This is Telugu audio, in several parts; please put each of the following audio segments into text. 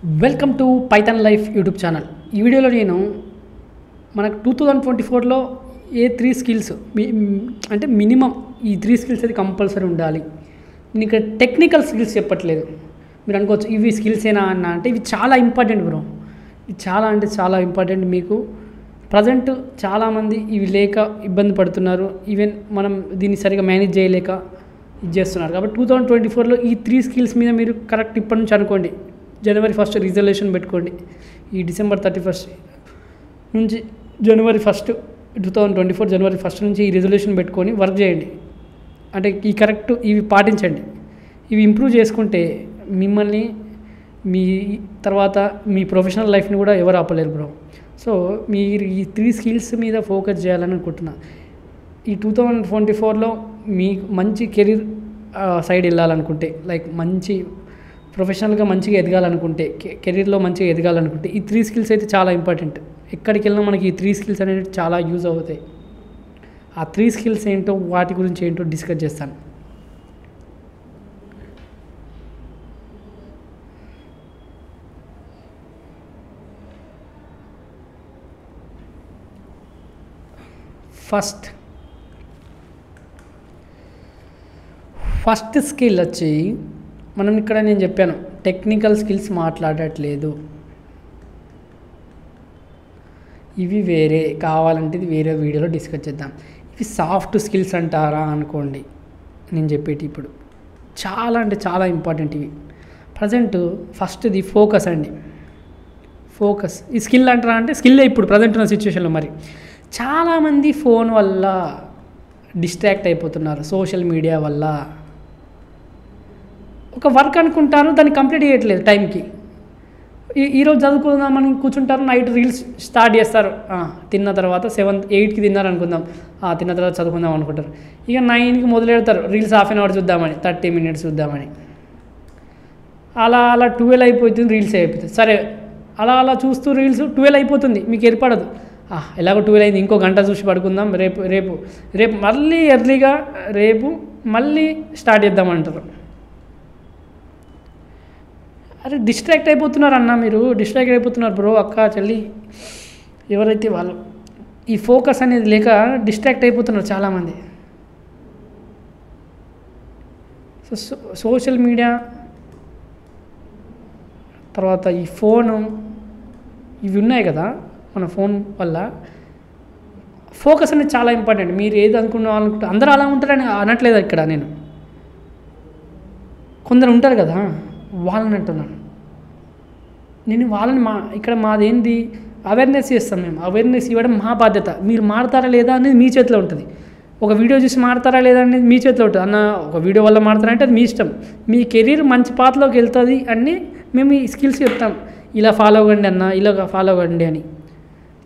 Welcome to Python life YouTube channel. ఈ వీడియోలో నేను మనకు 2024లో ఏ 3 స్కిల్స్ అంటే మినిమం ఈ 3 స్కిల్స్ అయితే కంపల్సరీ ఉండాలి. నేను ఇక్కడ టెక్నికల్ స్కిల్స్ చెప్పట్లేదు. మీరు అనుకోవచ్చు ఇవి స్కిల్స్ ఏనా అన్న అంటే ఇవి చాలా ఇంపార్టెంట్ బ్రో. ఇవి చాలా అంటే చాలా ఇంపార్టెంట్. మీకు ప్రజెంట్ చాలామంది ఇవి లేక ఇబ్బంది పడుతున్నారు. ఈవెన్ మనం దీన్ని సరిగా మేనేజ్ చేయలేక ఇది చేస్తున్నారు. కాబట్టి 2024లో ఈ 3 స్కిల్స్ మీద మీరు కరెక్ట్ ఇప్పటి నుంచి అనుకోండి. జనవరి 1 రిజల్యూషన్ పెట్టుకోండి. ఈ డిసెంబర్ 31 నుంచి జనవరి 1 2024 జనవరి 1 నుంచి ఈ రిజల్యూషన్ పెట్టుకొని వర్క్ చేయండి. అంటే ఈ కరెక్ట్ ఇవి పాటించండి. ఇవి ఇంప్రూవ్ చేసుకుంటే మిమ్మల్ని మీ తర్వాత మీ ప్రొఫెషనల్ లైఫ్ని కూడా ఎవరు ఆపలేరు బ్రో. సో మీరు ఈ 3 స్కిల్స్ మీద ఫోకస్ చేయాలని అనుకుంటున్నా. ఈ 2024లో మీకు మంచి కెరీర్ సైడ్ వెళ్ళాలనుకుంటే, లైక్ మంచి ప్రొఫెషనల్గా మంచిగా ఎదగాలనుకుంటే, కెరీర్లో మంచిగా ఎదగాలనుకుంటే ఈ 3 స్కిల్స్ అయితే చాలా ఇంపార్టెంట్. ఎక్కడికి వెళ్ళినా మనకి ఈ 3 స్కిల్స్ అనేవి చాలా యూజ్ అవుతాయి. ఆ 3 స్కిల్స్ ఏంటో వాటి గురించి ఏంటో డిస్కస్ చేస్తాను. ఫస్ట్ స్కిల్ వచ్చి మనం ఇక్కడ నేను చెప్పాను టెక్నికల్ స్కిల్స్ మాట్లాడట్లేదు. ఇవి వేరే కావాలంటే ఇది వేరే వీడియోలో డిస్కస్ చేద్దాం. ఇవి సాఫ్ట్ స్కిల్స్ అంటారా అనుకోండి. నేను చెప్పేటి ఇప్పుడు చాలా అంటే చాలా ఇంపార్టెంట్ ఇవి. ప్రజెంట్ ఫస్ట్ది ఫోకస్ అండి. ఫోకస్ ఈ స్కిల్ అంటారా అంటే స్కిల్లే ఇప్పుడు ప్రజెంట్ ఉన్న సిచ్యువేషన్లో. మరి చాలామంది ఫోన్ వల్ల డిస్ట్రాక్ట్ అయిపోతున్నారు. సోషల్ మీడియా వల్ల ఒక వర్క్ అనుకుంటారు, దాన్ని కంప్లీట్ చేయట్లేదు టైంకి. ఈరోజు చదువుకుందామని కూర్చుంటారు, నైట్ రీల్స్ స్టార్ట్ చేస్తారు. తిన్న తర్వాత 7-8కి తిన్నారు అనుకుందాం, తిన్న తర్వాత చదువుకుందాం అనుకుంటారు. ఇక 9కి మొదలెడతారు రీల్స్ హాఫ్ అన్ అవర్ చూద్దామని, 30 మినిట్స్ చూద్దామని. అలా 12 అయిపోతుంది, రీల్స్ అయిపోతుంది. సరే అలా చూస్తూ రీల్స్ 12 అయిపోతుంది, మీకు ఏర్పడదు. ఎలాగో 12 అయింది, ఇంకో గంట చూసి పడుకుందాం, రేపు మళ్ళీ ఎర్లీగా రేపు మళ్ళీ స్టార్ట్ చేద్దామంటారు. అరే డిస్ట్రాక్ట్ అయిపోతున్నారు అన్న, మీరు డిస్ట్రాక్ట్ అయిపోతున్నారు బ్రో, అక్క చెల్లి ఎవరైతే వాళ్ళు ఈ ఫోకస్ అనేది లేక డిస్ట్రాక్ట్ అయిపోతున్నారు చాలామంది. సోషల్ మీడియా తర్వాత ఈ ఫోను ఇవి ఉన్నాయి కదా, మన ఫోన్ వల్ల ఫోకస్ అనేది చాలా ఇంపార్టెంట్. మీరు ఏది అనుకుంటే అందరూ అలా ఉంటారని అనట్లేదు ఇక్కడ నేను. కొందరు ఉంటారు కదా వాళ్ళని అంటున్నాను నేను. వాళ్ళని ఇక్కడ మాదేంది అవేర్నెస్ చేస్తాం మేము. అవేర్నెస్ ఇవ్వడం మా బాధ్యత. మీరు మారుతారా లేదా అనేది మీ చేతిలో ఉంటుంది. ఒక వీడియో చూసి మారుతారా లేదా అనేది మీ చేతిలో ఉంటుంది. అన్న ఒక వీడియో వల్ల మారుతారంటే అది మీ ఇష్టం. మీ కెరీర్ మంచి పాత్రలోకి వెళ్తుంది అని మేము ఈ స్కిల్స్ చెప్తాం. ఇలా ఫాలో అవ్వండి అన్న, ఇలా ఫాలో అవ్వండి అని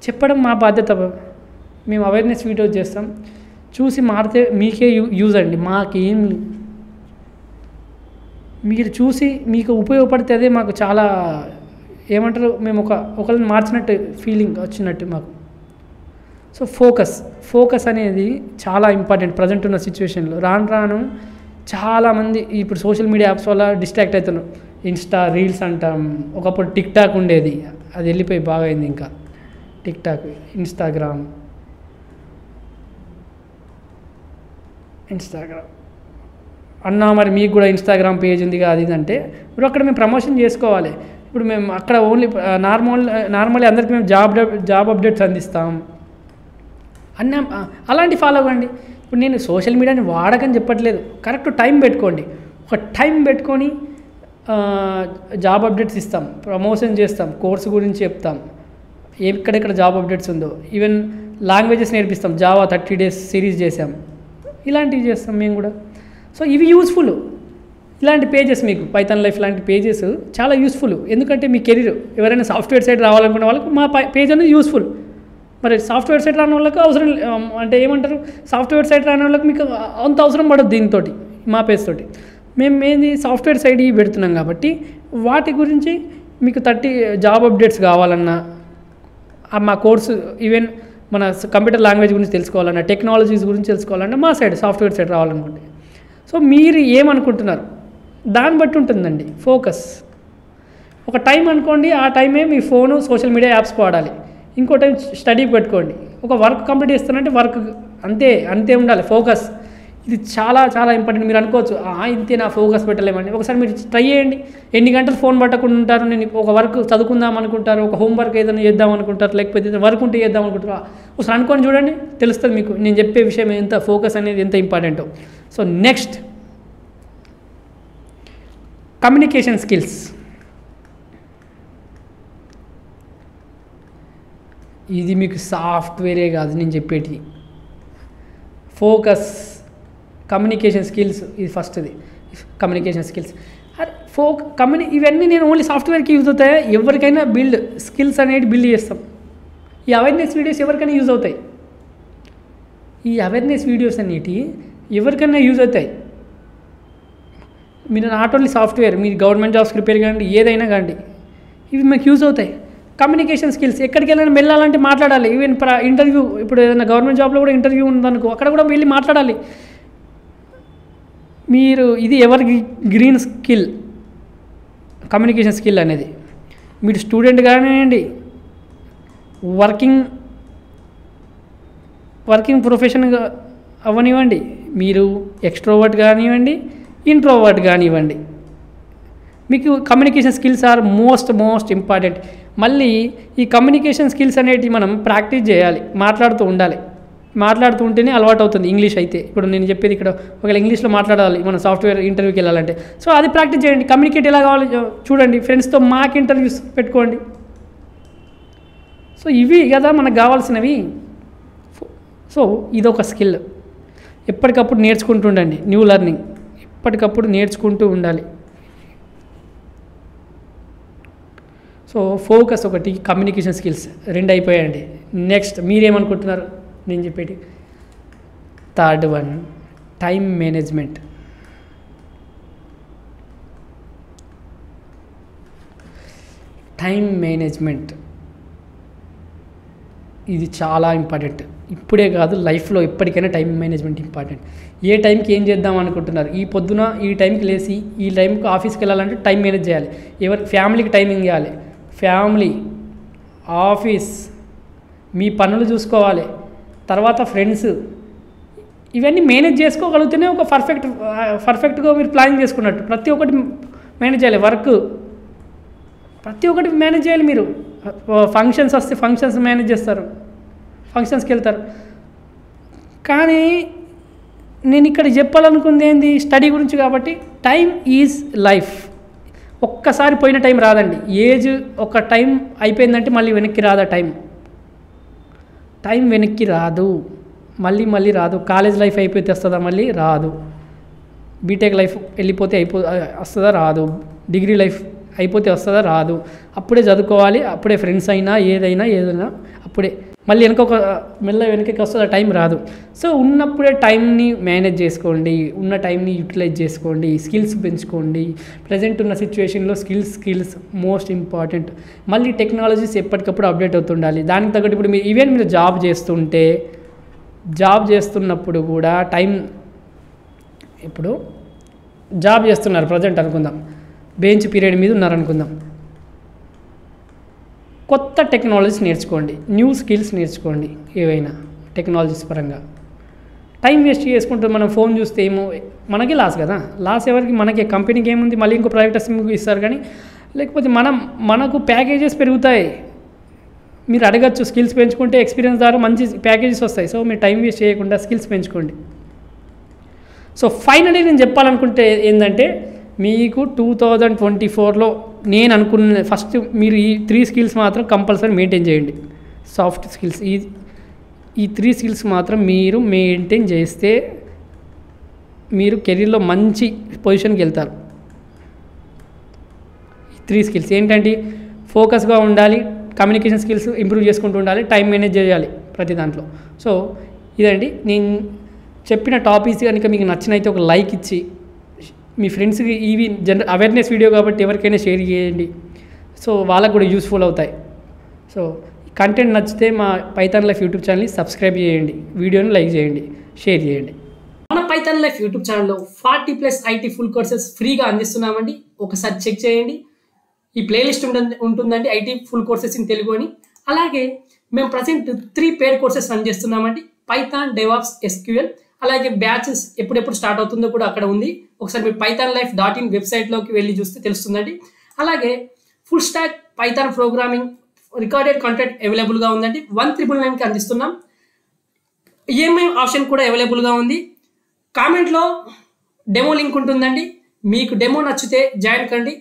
చెప్పడం మా బాధ్యత. మేము అవేర్నెస్ వీడియోస్ చేస్తాం. చూసి మారితే మీకే యూజ్ అండి, మాకేం. మీరు చూసి మీకు ఉపయోగపడితే అదే మాకు చాలా ఏమంటారు, మేము ఒకరిని మార్చినట్టు ఫీలింగ్ వచ్చినట్టు మాకు. సో ఫోకస్ అనేది చాలా ఇంపార్టెంట్ ప్రజెంట్ ఉన్న సిచ్యువేషన్లో. రాను చాలామంది ఇప్పుడు సోషల్ మీడియా యాప్స్ వల్ల డిస్ట్రాక్ట్ అవుతున్నారు. ఇన్స్టా రీల్స్ అంటాం, ఒకప్పుడు టిక్ టాక్ ఉండేది, అది వెళ్ళిపోయి బాగా అయింది. ఇంకా టిక్ టాక్, ఇన్స్టాగ్రామ్ అన్న మరి మీకు కూడా పేజ్ ఉంది కదా అది అంటే ఇప్పుడు అక్కడ మేము ప్రమోషన్ చేసుకోవాలి. ఇప్పుడు మేము అక్కడ ఓన్లీ నార్మల్లీ అందరికీ మేము జాబ్ అప్డేట్స్ అందిస్తాం అన్న, అలాంటి ఫాలో అవ్వండి. ఇప్పుడు నేను సోషల్ మీడియాని వాడకని చెప్పట్లేదు, కరెక్ట్ టైం పెట్టుకోండి. ఒక టైం పెట్టుకొని జాబ్ అప్డేట్స్ ఇస్తాం, ప్రమోషన్ చేస్తాం, కోర్సు గురించి చెప్తాం, ఎక్కడెక్కడ జాబ్ అప్డేట్స్ ఉందో. ఈవెన్ లాంగ్వేజెస్ నేర్పిస్తాం, జావా 30 days సిరీస్ చేసాం, ఇలాంటివి చేస్తాం మేము కూడా. సో ఇవి యూస్ఫుల్. ఇలాంటి పేజెస్ మీకు పైథాన్ లైఫ్ లాంటి పేజెస్ చాలా యూస్ఫుల్. ఎందుకంటే మీ కెరీర్ ఎవరైనా సాఫ్ట్వేర్ సైడ్ రావాలనుకునే వాళ్ళకి మా పేజ్ అనేది యూస్ఫుల్. మరి సాఫ్ట్వేర్ సైడ్ రాని వాళ్ళకి అవసరం అంటే ఏమంటారు, సాఫ్ట్వేర్ సైడ్ రాని వాళ్ళకి మీకు అంత అవసరం పడదు దీంతో, మా పేజ్ తోటి. మేము ఏంది సాఫ్ట్వేర్ సైడ్ పెడుతున్నాం కాబట్టి వాటి గురించి మీకు 30 జాబ్ అప్డేట్స్ కావాలన్నా, మా కోర్సు ఈవెన్ మన కంప్యూటర్ లాంగ్వేజ్ గురించి తెలుసుకోవాలన్నా, టెక్నాలజీస్ గురించి తెలుసుకోవాలన్నా మా సైడ్ సాఫ్ట్వేర్ సైడ్ రావాలనుకుంటే. సో మీరు ఏమనుకుంటున్నారు దాన్ని బట్టి ఉంటుందండి ఫోకస్. ఒక టైం అనుకోండి, ఆ టైమే మీ ఫోను సోషల్ మీడియా యాప్స్ వాడాలి. ఇంకో టైం స్టడీకి పెట్టుకోండి. ఒక వర్క్ కంప్లీట్ చేస్తానంటే వర్క్ అంతే ఉండాలి ఫోకస్. ఇది చాలా చాలా ఇంపార్టెంట్. మీరు అనుకోవచ్చు ఇంతే నా ఫోకస్ పెట్టలేమండి. ఒకసారి మీరు ట్రై చేయండి. ఎన్ని గంటలు ఫోన్ పట్టకుండా ఉంటారు? నేను ఒక వర్క్ చదువుకుందాం అనుకుంటారు, ఒక హోంవర్క్ ఏదైనా చేద్దాం అనుకుంటారు, లేకపోతే వర్క్ ఉంటే చేద్దాం అనుకుంటారు. ఒకసారి అనుకొని చూడండి, తెలుస్తుంది మీకు నేను చెప్పే విషయం ఎంత ఫోకస్ అనేది ఎంత ఇంపార్టెంటో. So next communication skills. ఇది మీకు సాఫ్ట్వేరే కాదు నేను చెప్పేటి. ఫోకస్, కమ్యూనికేషన్ స్కిల్స్, ఇది ఫస్ట్ది కమ్యూనికేషన్ స్కిల్స్. ఇవన్నీ నేను ఓన్లీ సాఫ్ట్వేర్కి యూజ్ అవుతాయి. ఎవరికైనా స్కిల్స్ అనేది బిల్డ్ చేస్తాం. ఈ అవేర్నెస్ వీడియోస్ ఎవరికైనా యూజ్ అవుతాయి. ఈ అవేర్నెస్ వీడియోస్ అనేటివి ఎవరికైనా యూజ్ అవుతాయి. మీరు నాట్ ఓన్లీ సాఫ్ట్వేర్, మీరు గవర్నమెంట్ జాబ్స్ ప్రిపేర్ కాండి, ఏదైనా కాండి, ఇవి మీకు యూజ్ అవుతాయి. కమ్యూనికేషన్ స్కిల్స్, ఎక్కడికి వెళ్ళినా వెళ్ళాలంటే మాట్లాడాలి. ఈవెన్ ఇంటర్వ్యూ, ఇప్పుడు ఏదైనా గవర్నమెంట్ జాబ్లో కూడా ఇంటర్వ్యూ ఉందనుకో, అక్కడ కూడా వెళ్ళి మాట్లాడాలి. మీరు ఇది గ్రీన్ స్కిల్, కమ్యూనికేషన్ స్కిల్ అనేది. మీరు స్టూడెంట్ కానివ్వండి, వర్కింగ్ ప్రొఫెషన్గా అవ్వనివ్వండి, మీరు ఎక్స్ట్రోవర్ట్ కానివ్వండి, ఇంట్రోవర్ట్ కానివ్వండి, మీకు communication skills are most important. మళ్ళీ ఈ కమ్యూనికేషన్ స్కిల్స్ అనేటివి మనం ప్రాక్టీస్ చేయాలి, మాట్లాడుతూ ఉండాలి. మాట్లాడుతూ ఉంటేనే అలవాటు అవుతుంది. ఇంగ్లీష్ అయితే ఇప్పుడు నేను చెప్పేది ఇక్కడ ఒకవేళ ఇంగ్లీష్లో మాట్లాడాలి మనం సాఫ్ట్వేర్ ఇంటర్వ్యూకి వెళ్ళాలంటే, సో అది ప్రాక్టీస్ చేయండి. కమ్యూనికేట్ ఎలా కావాలి చూడండి, ఫ్రెండ్స్తో మాక్ ఇంటర్వ్యూస్ పెట్టుకోండి. సో ఇవి కదా మనకు కావాల్సినవి. సో ఇదొక స్కిల్. ఎప్పటికప్పుడు నేర్చుకుంటూ ఉండండి, న్యూ లెర్నింగ్ ఎప్పటికప్పుడు నేర్చుకుంటూ ఉండాలి. సో ఫోకస్ ఒకటి, కమ్యూనికేషన్ స్కిల్స్ 2 అయిపోయాయండి. నెక్స్ట్ మీరేమనుకుంటున్నారు నేను చెప్పేటి? Third one, time management. ఇది చాలా ఇంపార్టెంట్. ఇప్పుడే కాదు, లైఫ్లో ఎప్పటికైనా టైం మేనేజ్మెంట్ ఇంపార్టెంట్. ఏ టైంకి ఏం చేద్దాం అనుకుంటున్నారు? ఈ పొద్దున ఈ టైంకి లేచి ఈ టైంకి ఆఫీస్కి వెళ్ళాలంటే టైం మేనేజ్ చేయాలి. ఫ్యామిలీకి టైమింగ్ ఇవ్వాలి. ఫ్యామిలీ, ఆఫీస్, మీ పనులు చూసుకోవాలి, తర్వాత ఫ్రెండ్స్, ఇవన్నీ మేనేజ్ చేసుకోగలిగితేనే ఒక పర్ఫెక్ట్గా మీరు ప్లానింగ్ చేసుకున్నట్టు. ప్రతి ఒక్కటి మేనేజ్ చేయాలి. వర్క్ ప్రతి ఒక్కటి మేనేజ్ చేయాలి. మీరు ఫంక్షన్స్ వస్తే ఫంక్షన్స్ మేనేజ్ చేస్తారు, ఫంక్షన్స్కి వెళ్తారు. కానీ నేను ఇక్కడ చెప్పాలనుకుంది ఏంది, స్టడీ గురించి కాబట్టి. Time is life. ఒక్కసారి పోయిన టైం రాదండి. ఏజ్ ఒక టైం అయిపోయిందంటే మళ్ళీ వెనక్కి రాదా? టైం వెనక్కి రాదు, మళ్ళీ రాదు. కాలేజ్ లైఫ్ అయిపోతే వస్తుందా? మళ్ళీ రాదు. బీటెక్ లైఫ్ వెళ్ళిపోతే వస్తుందా? రాదు. డిగ్రీ లైఫ్ అయిపోతే వస్తుందా? రాదు. అప్పుడే చదువుకోవాలి, అప్పుడే ఫ్రెండ్స్ అయినా ఏదైనా అప్పుడే. మళ్ళీ వెనక్కి వస్తుందా? టైం రాదు. సో ఉన్నప్పుడే టైంని మేనేజ్ చేసుకోండి, ఉన్న టైంని యూటిలైజ్ చేసుకోండి, స్కిల్స్ పెంచుకోండి. ప్రజెంట్ ఉన్న సిచ్యువేషన్లో స్కిల్స్ మోస్ట్ ఇంపార్టెంట్. మళ్ళీ టెక్నాలజీస్ ఎప్పటికప్పుడు అప్డేట్ అవుతుండాలి. దానికి తగ్గట్టు ఇప్పుడు మీరు జాబ్ చేస్తున్నప్పుడు కూడా ఇప్పుడు జాబ్ చేస్తున్నారు ప్రజెంట్ అనుకుందాం, బెంచ్ పీరియడ్ మీద ఉన్నారనుకుందాం. కొత్త టెక్నాలజీస్ నేర్చుకోండి, న్యూ స్కిల్స్ నేర్చుకోండి. ఏవైనా టెక్నాలజీస్ పరంగా టైం వేస్ట్ చేసుకుంటూ మనం ఫోన్ చూస్తే మనకి లాస్ కదా. లాస్ ఎవరికి? మనకి. కంపెనీకి ఏముంది, మళ్ళీ ఇంకో ప్రైవేట్ సిమ్కి ఇస్తారు. కానీ లేకపోతే మనకు ప్యాకేజెస్ పెరుగుతాయి. మీరు అడగచ్చు, స్కిల్స్ పెంచుకుంటే ఎక్స్పీరియన్స్ ద్వారా మంచి ప్యాకేజెస్ వస్తాయి. సో మీరు టైం వేస్ట్ చేయకుండా స్కిల్స్ పెంచుకోండి. సో ఫైనలీ నేను చెప్పాలనుకుంటే ఏంటంటే, మీకు 2024లో నేను అనుకున్న ఫస్ట్ మీరు ఈ 3 స్కిల్స్ మాత్రం కంపల్సరీ మెయింటైన్ చేయండి. సాఫ్ట్ స్కిల్స్, ఈ 3 స్కిల్స్ మాత్రం మీరు మెయింటైన్ చేస్తే మీరు కెరీర్లో మంచి పొజిషన్కి వెళ్తారు. 3 స్కిల్స్ ఏంటంటే, ఫోకస్గా ఉండాలి, కమ్యూనికేషన్ స్కిల్స్ ఇంప్రూవ్ చేసుకుంటూ ఉండాలి, టైం మేనేజ్ చేయాలి ప్రతి దాంట్లో. సో ఇదండి నేను చెప్పిన టాపిక్స్. కనుక మీకు నచ్చినైతే ఒక లైక్ ఇచ్చి మీ ఫ్రెండ్స్కి ఇవి అవేర్నెస్ వీడియో కాబట్టి ఎవరికైనా షేర్ చేయండి. సో వాళ్ళకు కూడా యూస్ఫుల్ అవుతాయి. సో కంటెంట్ నచ్చితే మా పైథాన్ లైఫ్ యూట్యూబ్ ఛానల్ని సబ్స్క్రైబ్ చేయండి, వీడియోని లైక్ చేయండి, షేర్ చేయండి. మన పైథాన్ లైఫ్ యూట్యూబ్ ఛానల్లో 40+ IT ఫుల్ కోర్సెస్ ఫ్రీగా అందిస్తున్నామండి. ఒకసారి చెక్ చేయండి. ఈ ప్లేలిస్ట్ ఉంటుందండి, IT full courses in Telugu అని. అలాగే మేము ప్రజెంట్ 3 పెయిడ్ కోర్సెస్ రన్ చేస్తున్నామండి. Python, DevOps, SQL. అలాగే బ్యాచెస్ ఎప్పుడెప్పుడు స్టార్ట్ అవుతుందో కూడా అక్కడ ఉంది. ఒకసారి మీరు pythonlife.in వెబ్సైట్లోకి వెళ్ళి చూస్తే తెలుస్తుందండి. అలాగే full stack Python programming recorded content అవైలబుల్గా ఉందండి. 1999కి అందిస్తున్నాం. ఈఎంఐ ఆప్షన్ కూడా అవైలబుల్గా ఉంది. కామెంట్లో డెమో లింక్ ఉంటుందండి. మీకు డెమో నచ్చితే జాయిన్ కండి.